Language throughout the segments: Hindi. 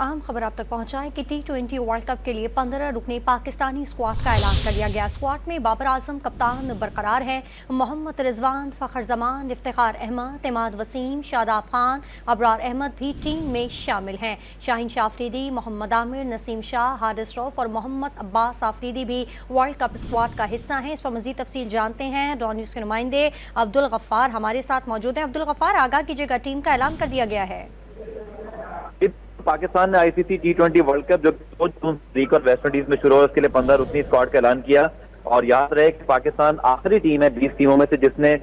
अहम खबर आप तक पहुंचाएं कि T20 वर्ल्ड कप के लिए 15 रुकनी पाकिस्तानी स्क्वाड का ऐलान कर दिया गया। स्क्वाड में बाबर आजम कप्तान बरकरार है। मोहम्मद रिजवान, फखर जमान, इफ्तिखार अहमद, इमाद वसीम, शादाब खान, अबरार अहमद भी टीम में शामिल हैं। शाहीन शाह अफरीदी, मोहम्मद आमिर, नसीम शाह, हारिस रऊफ और मोहम्मद अब्बास अफरीदी भी वर्ल्ड कप स्क्वाड का हिस्सा हैं। इस पर मजीद तफसील जानते हैं। डॉन न्यूज़ के नुमाइंदे अब्दुल गफ्फार हमारे साथ मौजूद हैं। अब्दुल गफ्फार, आगाह कीजिएगा, टीम का ऐलान कर दिया गया है। पाकिस्तान ने आईसीसी T20 वर्ल्ड कप जो 2 जून और वेस्ट इंडीज में शुरू हो, उसके लिए 15 रुकनी स्क्वाड का ऐलान किया। और याद रहे कि पाकिस्तान आखिरी टीम है 20 टीमों में से जिसने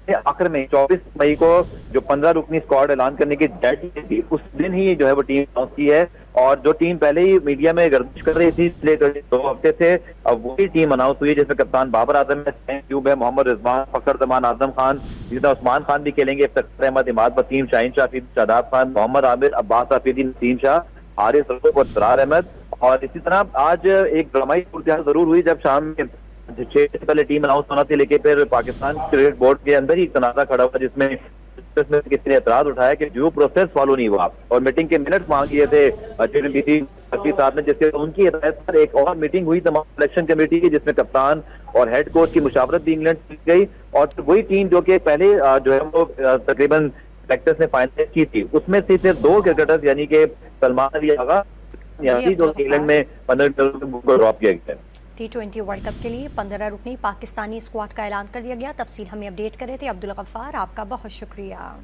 आखिर में 24 मई को जो 15 रुकनी स्क्वाड ऐलान करने की डेडलाइन थी, उस दिन ही जो है वो टीम अनाउंस की है। और जो टीम पहले ही मीडिया में गर्दिश कर रही थी पिछले 2 हफ्ते से, अब वही टीम अनाउंस हुई है जिसमें कप्तान बाबर आजम है, ट्यूब है, मोहम्मद रिजवान, फखर जमान, आजम खान, जितना उस्मान खान भी खेलेंगे, इफ्तिखार अहमद, इमाद वसीम, शाहीन शाह, शादाब खान, मोहम्मद आमिर, अब्बास अफरीदी, नसीम शाह, हारिस रऊफ और अबरार अहमद। और इसी तरह आज एक ड्रामाई सूरत जरूर हुई जब शाम में 6 से पहले टीम अनाउंस होना थी, लेकिन फिर पाकिस्तान क्रिकेट बोर्ड के अंदर ही तनाजा खड़ा हुआ जिसमें किसी ने एतराज उठाया कि ड्यू प्रोसेस फॉलो नहीं हुआ और मीटिंग के मिनट्स मांग लिए थे साहब ने, जिससे उनकी हिदायत पर एक और मीटिंग हुई तमाम सिलेक्शन कमेटी की, जिसमें कप्तान और हेड कोच की मुशावरत भी इंग्लैंड की गई। और वही टीम जो कि पहले जो है वो तकरीबन सेलेक्टर्स ने फाइनलाइज की थी, उसमें से सिर्फ 2 क्रिकेटर्स यानी कि सलमान अली आगा जो इंग्लैंड में 15 को ड्रॉप किया गया। T20 वर्ल्ड कप के लिए 15 रुकनी पाकिस्तानी स्क्वाड का ऐलान कर दिया गया। तफसील हमें अपडेट करे थे अब्दुल गफ्फार, आपका बहुत शुक्रिया।